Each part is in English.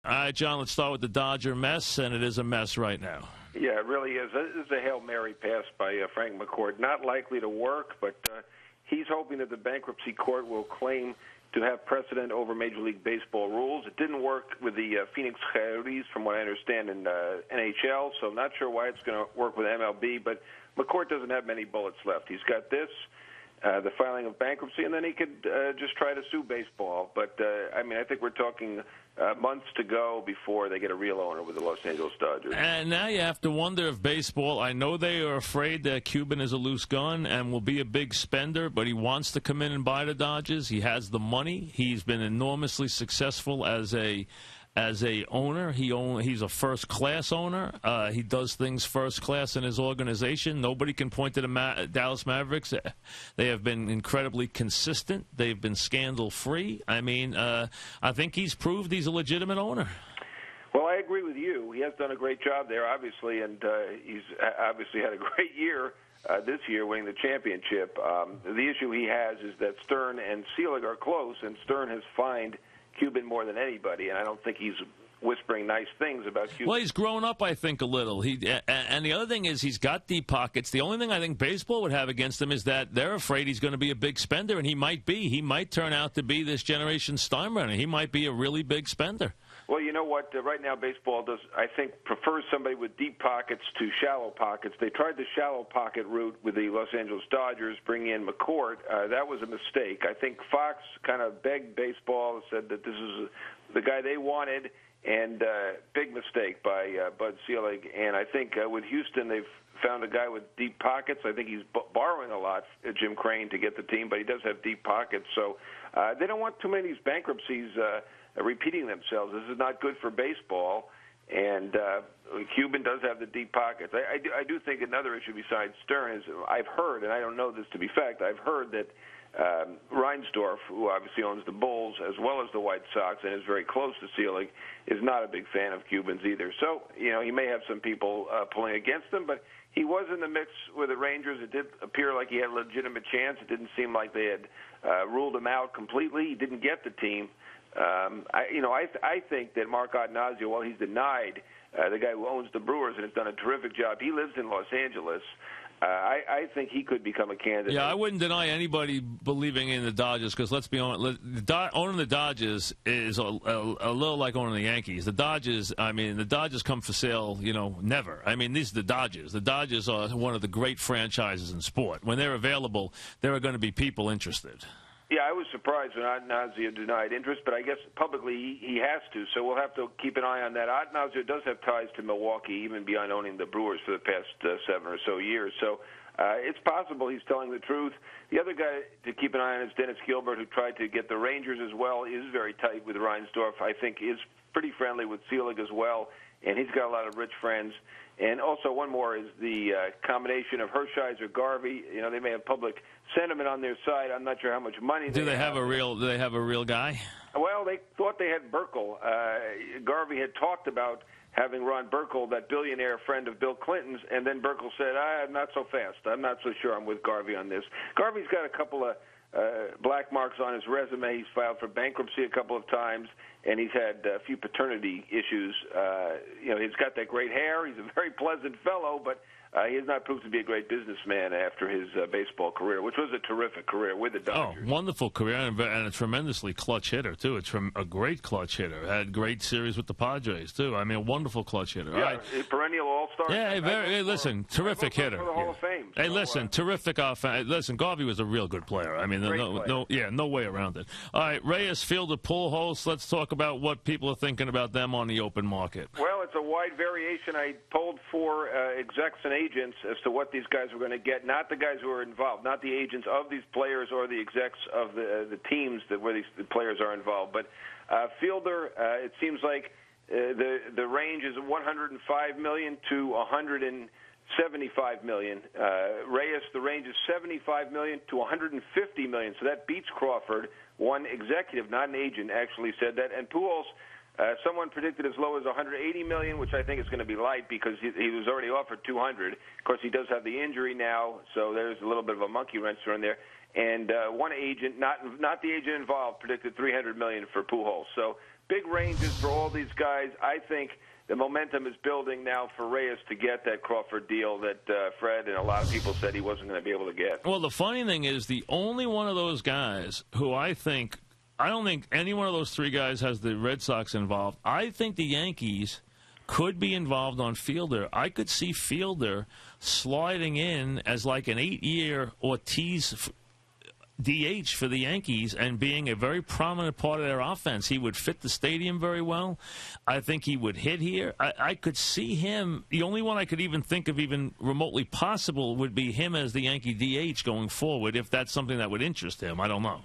All right, John, let's start with the Dodger mess, and it is a mess right now. Yeah, it really is. This is a Hail Mary pass by Frank McCourt. Not likely to work, but he's hoping that the bankruptcy court will claim to have precedent over Major League Baseball rules. It didn't work with the Phoenix Coyotes, from what I understand, in NHL, so I'm not sure why it's going to work with MLB, but McCourt doesn't have many bullets left. He's got this, the filing of bankruptcy, and then he could just try to sue baseball. But, I think we're talking months to go before they get a real owner with the Los Angeles Dodgers. And now you have to wonder if baseball, I know they are afraid that Cuban is a loose gun and will be a big spender, but he wants to come in and buy the Dodgers. He has the money. He's been enormously successful as a owner. He's a first-class owner. He does things first-class in his organization. Nobody can point to the Dallas Mavericks. They have been incredibly consistent. They've been scandal-free. I think he's proved he's a legitimate owner. Well, I agree with you. He has done a great job there, obviously, and he's obviously had a great year this year, winning the championship. The issue he has is that Stern and Selig are close, and Stern has fined Cuban more than anybody, and I don't think he's whispering nice things about Cuban. Well, he's grown up, I think, a little. And the other thing is he's got deep pockets. The only thing I think baseball would have against him is that they're afraid he's going to be a big spender, and he might be. He might turn out to be this generation Steinbrenner. He might be a really big spender. Well, you know what? Right now, baseball prefers somebody with deep pockets to shallow pockets. They tried the shallow pocket route with the Los Angeles Dodgers, bringing in McCourt. That was a mistake. I think Fox kind of begged baseball, said that this is the guy they wanted, and big mistake by Bud Selig. And I think with Houston, they've found a guy with deep pockets. I think he's borrowing a lot, Jim Crane, to get the team, but he does have deep pockets. So they don't want too many of these bankruptcies repeating themselves. This is not good for baseball, and Cuban does have the deep pockets. I do think another issue besides Stern is I've heard, and I don't know this to be fact, I've heard that Reinsdorf, who obviously owns the Bulls as well as the White Sox and is very close to Selig, is not a big fan of Cubans either. So, he may have some people pulling against him, but he was in the mix with the Rangers. It did appear like he had a legitimate chance. It didn't seem like they had ruled him out completely. He didn't get the team. I think that Mark Adnazio, while he's denied, the guy who owns the Brewers and has done a terrific job, he lives in Los Angeles. I think he could become a candidate. Yeah, I wouldn't deny anybody believing in the Dodgers because, let's be honest, owning the Dodgers is a little like owning the Yankees. The Dodgers come for sale, never. These are the Dodgers. The Dodgers are one of the great franchises in sport. When they're available, there are going to be people interested. Yeah, I was surprised when Adnazio denied interest, but I guess publicly he has to, so we'll have to keep an eye on that. Adnazio does have ties to Milwaukee, even beyond owning the Brewers for the past 7 or so years, so it's possible he's telling the truth. The other guy to keep an eye on is Dennis Gilbert, who tried to get the Rangers as well. He is very tight with Reinsdorf. I think is pretty friendly with Selig as well, and he's got a lot of rich friends. And also one more is the combination of Hershiser, Garvey. They may have public sentiment on their side. I'm not sure how much money do they have. Do they have a real guy? Well, they thought they had Burkle. Garvey had talked about having Ron Burkle, that billionaire friend of Bill Clinton's, and then Burkle said, not so fast. I'm not so sure I'm with Garvey on this. Garvey's got a couple of black marks on his resume. He's filed for bankruptcy a couple of times, and he's had a few paternity issues. He's got that great hair. He's a very pleasant fellow, but he has not proved to be a great businessman after his baseball career, which was a terrific career with the Dodgers. Oh, wonderful career, and a tremendously clutch hitter, too. It's a great clutch hitter. Had great series with the Padres, too. A wonderful clutch hitter. Yeah, right. Perennial all-star. Yeah, listen, terrific hitter. For the Hall of Fame. Hey, listen, terrific offense. Listen, Garvey was a real good player. No way around it. All right, Reyes, Fielder, Pujols. Let's talk about what people are thinking about them on the open market. Well, it's a wide variation. I polled for execs and agents as to what these guys were going to get, not the guys who are involved, not the agents of these players or the execs of the teams where the players are involved. But Fielder, it seems like the range is $105 million to $175 million. Reyes, the range is $75 million to $150 million. So that beats Crawford. One executive, not an agent, actually said that. And Pujols, someone predicted as low as $180 million, which I think is going to be light because he was already offered $200. Of course, he does have the injury now, so there's a little bit of a monkey wrench thrown there. and one agent, not the agent involved, predicted $300 million for Pujols. So big ranges for all these guys. I think the momentum is building now for Reyes to get that Crawford deal that Fred and a lot of people said he wasn't going to be able to get. Well, the funny thing is the only one of those guys who I don't think any one of those three guys has the Red Sox involved. I think the Yankees could be involved on Fielder. I could see Fielder sliding in as like an 8-year Ortiz DH for the Yankees and being a very prominent part of their offense. He would fit the stadium very well. I think he would hit here. I could see him. The only one I could even think of even remotely possible would be him as the Yankee DH going forward, if that's something that would interest him. I don't know.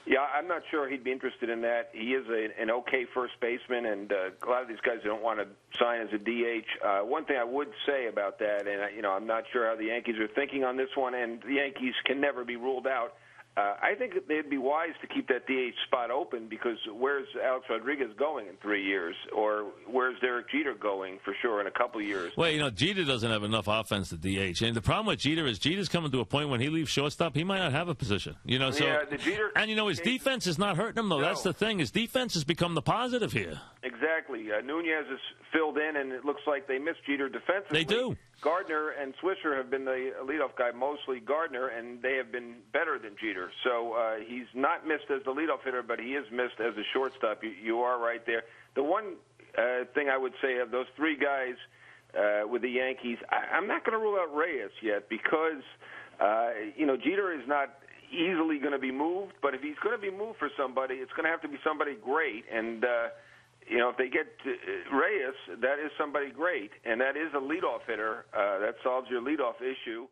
Yeah, I'm not sure he'd be interested in that. He is an okay first baseman, and a lot of these guys don't want to sign as a DH. One thing I would say about that, and I'm not sure how the Yankees are thinking on this one, and the Yankees can never be ruled out. I think they'd be wise to keep that DH spot open, because where's Alex Rodriguez going in 3 years? Or where's Derek Jeter going for sure in a couple of years? Well, Jeter doesn't have enough offense to DH. And the problem with Jeter is Jeter's coming to a point when he leaves shortstop, he might not have a position. Yeah, the Jeter, and, his defense is not hurting him, though. No. That's the thing. His defense has become the positive here. Exactly. Nunez is filled in, and it looks like they miss Jeter defensively. They do. Gardner and Swisher have been the leadoff guy, mostly Gardner, and they have been better than Jeter. So he's not missed as the leadoff hitter, but he is missed as a shortstop. You are right there. The one thing I would say of those three guys with the Yankees, I'm not going to rule out Reyes yet, because Jeter is not easily going to be moved, but if he's going to be moved for somebody, it's going to have to be somebody great. And if they get Reyes, that is somebody great, and that is a leadoff hitter. That solves your leadoff issue.